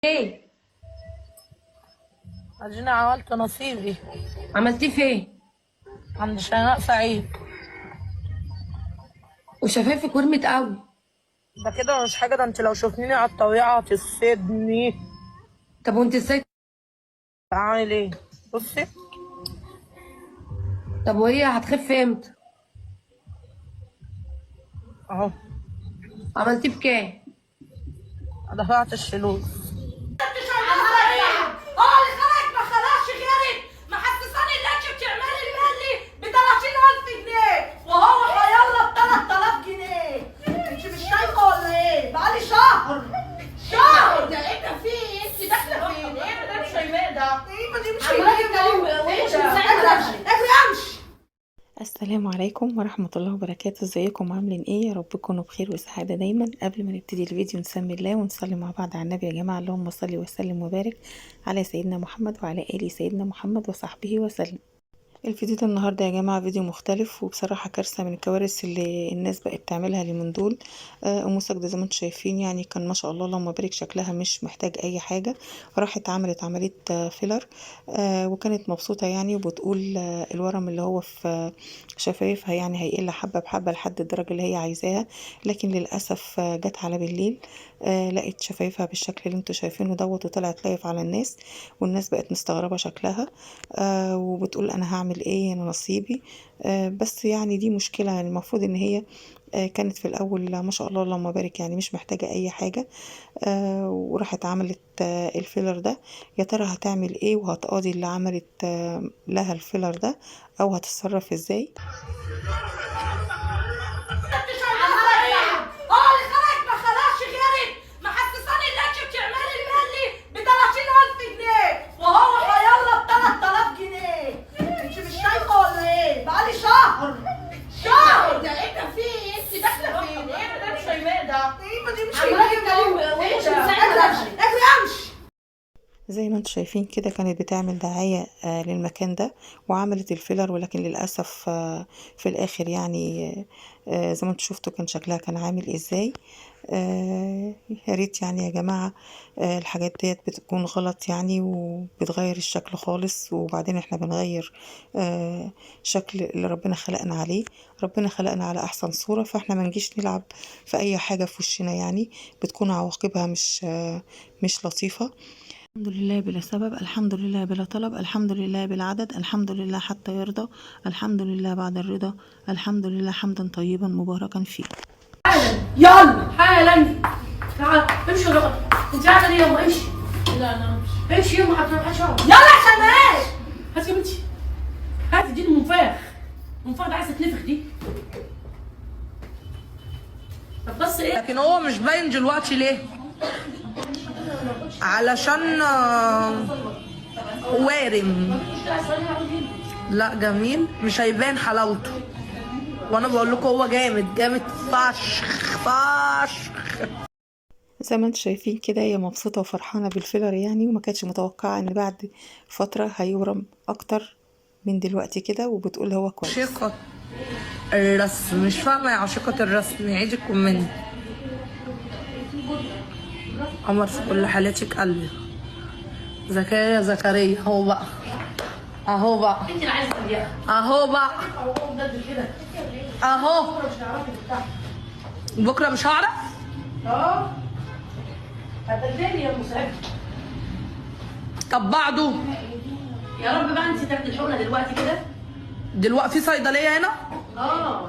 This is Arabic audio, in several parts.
ايه؟ اديني عملت نصيبي عملتيه فين؟ عند شيماء سعيد. وشفايفك ورمت قوي. ده كده مش حاجه، ده انت لو شفتني على الطبيعه هتصدني. طب وانت ازاي؟ اعمل ايه؟ بصي طب وهي هتخف امتى؟ اهو، عملتيه بكام؟ دفعت الفلوس. اللي خلقك ما خلقش غيرك، محسساني ان انت بتعملي الملي ب 30,000 جنيه وهو هيلا ب 3000 جنيه. انت مش شايفه ولا ايه؟ بقالي شهر ده ايه ده؟ في ايه؟ انت داخله فين؟ ايه ده؟ مش شايفاه ده؟ ايه ما دي مش شايفاه. ايه ده؟ اجري امشي. السلام عليكم ورحمة الله وبركاته. ازيكم عاملين ايه؟ يا رب تكونوا بخير وسعادة دايما. قبل ما نبتدي الفيديو نسمي الله ونصلي مع بعض على النبي يا جماعة. اللهم صل وسلم وبارك على سيدنا محمد وعلى آل سيدنا محمد وصحبه وسلم. الفيديو ده النهارده يا جماعه فيديو مختلف، وبصراحه كارثه من الكوارث اللي الناس بقت تعملها اليومين دول. ام سجده زي ما انتم شايفين يعني كان ما شاء الله اللهم بارك شكلها مش محتاج اي حاجه. راحت عملت عمليه فيلر، وكانت مبسوطه يعني، وبتقول الورم اللي هو في شفايفها يعني هيقل حبه بحبه لحد الدرجه اللي هي عايزاها. لكن للاسف جت على بالليل لقيت شفايفها بالشكل اللي انتم شايفينه دوت، وطلعت لايف على الناس، والناس بقت مستغربه شكلها. وبتقول انا هعمل ايه، انا نصيبي. بس يعني دي مشكلة. يعني المفروض ان هي كانت في الاول ما شاء الله اللهم بارك يعني مش محتاجة اي حاجة. وراحت عملت الفيلر ده. يا ترى هتعمل ايه وهتقاضي اللي عملت لها الفيلر ده، او هتتصرف ازاي؟ اللي خلقك ما خلقش غيرك، محسساني ان انت بتعملي الملي ب 30,000 جنيه وهو هيلا ب 3000 جنيه. انت مش شايفه ولا ايه؟ بقالي شهر ده ايه ده؟ في ايه؟ انت داخله فين؟ ايه ده؟ مش شايفاه ده؟ ايه ما دي مش شايفاه. ايه ده؟ اجري امشي. زي ما انتم شايفين كده كانت بتعمل دعاية للمكان ده وعملت الفيلر، ولكن للأسف في الآخر يعني زي ما انتم شفتوا كان شكلها كان عامل ازاي. يا ريت يعني يا جماعة الحاجات ديت بتكون غلط يعني وبتغير الشكل خالص، وبعدين احنا بنغير شكل اللي ربنا خلقنا عليه. ربنا خلقنا على أحسن صورة، فاحنا ما نجيش نلعب في أي حاجة في وشنا يعني بتكون عواقبها مش لطيفة. الحمد لله بلا سبب، الحمد لله بلا طلب، الحمد لله بلا عدد، الحمد لله حتى يرضى، الحمد لله بعد الرضا، الحمد لله حمدا طيبا مباركا فيه. يلا حالا تعال امشي الرقم. انت قاعده ليه؟ يلا امشي. لا انا امشي يلا حتى ما حدش يعرف. يلا عشان ايش؟ هاتي يا بنتي، هاتي دي المنفاخ. المنفاخ ده عايزه تنفخ دي. طب بس ايه؟ لكن هو مش باين دلوقتي ليه؟ علشان وارم. لا جميل، مش هيبان حلاوته. وانا بقول لكم هو جامد جامد فشخ فشخ. زي ما انتم شايفين كده هي مبسوطة وفرحانة بالفيلر يعني، وما كانتش متوقعة ان بعد فترة هيورم اكتر من دلوقتي كده، وبتقول هو كويس. عشيقة الرسم، مش فاهمة يا عشيقة الرسم، عيد الكومنت. قمر في كل حالاتك قلبي. زكريا زكريا اهو بقى، اهو بقى، انت اللي عايزه تبيعها. اهو بقى، اهو. بكره مش هعرف. اه هتدلني يا مساعد. طب بعده. يا رب بقى انت تاخدي الحقنه دلوقتي كده. دلوقتي في صيدليه هنا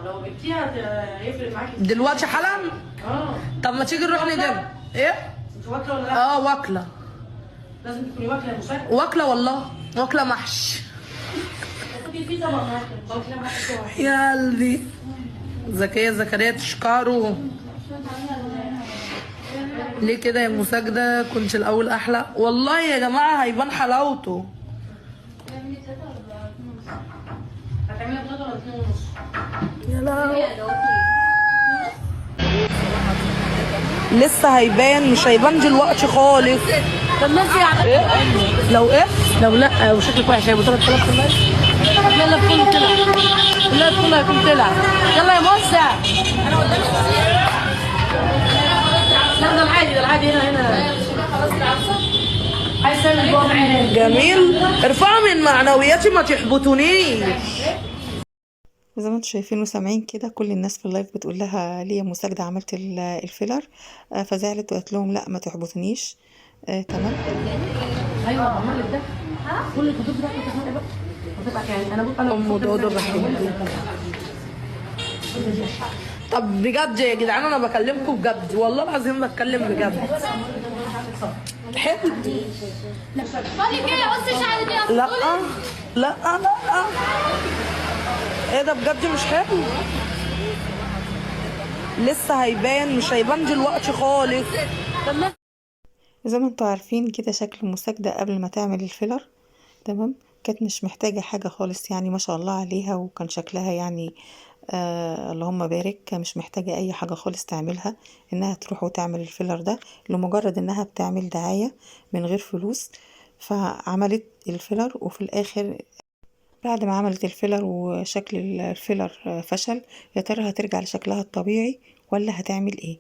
لو جبتيها هيفرق معاكي. دلوقتي حالا. طب ما تيجي نروح نجيبها. ايه؟ انت واكله ولا لا؟ واكله. لازم تكوني واكله يا مساعد. واكله والله، واكله محشي. خدي في طبعا واكله معاكي. يا قلبي. زكية زكريا تشكروا. ليه كده يا مساجدة؟ كنت الأول أحلى والله يا جماعة، هيبان حلاوته. هتعملها ب 3 ولا 2 ونص؟ يا لهوي، لسه هيبان، مش هيبان دلوقتي خالص. طب ما انت لو ايه؟ لو لا وشكلك وحش هيبقى 3000 كمان. لا كله طلع، لا كله هيكون طلع. يلا يا موسع. انا قدامي لا ده العادي، ده العادي هنا. خلاص عشان البابا جميل. ارفعوا من معنوياتي ما تحبطونيش. وزي ما انتم شايفين وسامعين كده كل الناس في اللايف بتقول لها ليه يا ام ساجدة عملت الفيلر. فزعلت وقالت لهم لا ما تحبطنيش. تمام. ايوه بعمل لك ده. كل الخطوط ده بتاخد بقى. وتبقى يعني انا بقول ام دودو الرحيم. طب بجد يا جدعان انا بكلمكم بجد والله العظيم بتكلم بجد. حلو. خلي كده قص شعري. لا لا لا ايه ده بجد مش حلو. لسه هيبان، مش هيبان دلوقتي خالص. زي ما انتوا عارفين كده شكل ام ساجدة قبل ما تعمل الفيلر. تمام. كانت مش محتاجة حاجة خالص يعني ما شاء الله عليها، وكان شكلها يعني اللهم بارك، مش محتاجة اي حاجة خالص تعملها انها تروح وتعمل الفيلر ده لمجرد انها بتعمل دعاية من غير فلوس. فعملت الفيلر وفي الاخر بعد ما عملت الفيلر وشكل الفيلر فشل، يا ترى هترجع لشكلها الطبيعي ولا هتعمل ايه؟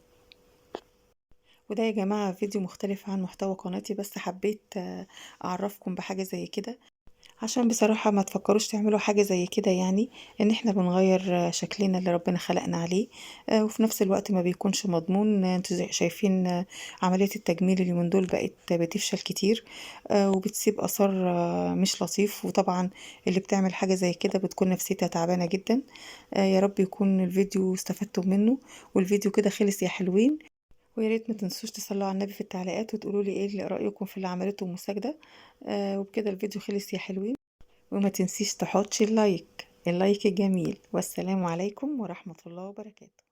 وده يا جماعة فيديو مختلف عن محتوى قناتي، بس حبيت اعرفكم بحاجة زي كده عشان بصراحة ما تفكروش تعملوا حاجة زي كده، يعني ان احنا بنغير شكلنا اللي ربنا خلقنا عليه وفي نفس الوقت ما بيكونش مضمون. انتوا شايفين عملية التجميل اليومين دول بقت بتفشل كتير وبتسيب اثار مش لطيف، وطبعا اللي بتعمل حاجة زي كده بتكون نفسيتها تعبانة جدا. يا رب يكون الفيديو استفدتوا منه، والفيديو كده خلص يا حلوين. ويا ريت ما تنسوش تصلوا على النبي في التعليقات وتقولوا لي ايه اللي رايكم في اللي عملته ام ساجدة. وبكده الفيديو خلص يا حلوين. وما تنسيش تحطي اللايك الجميل. والسلام عليكم ورحمة الله وبركاته.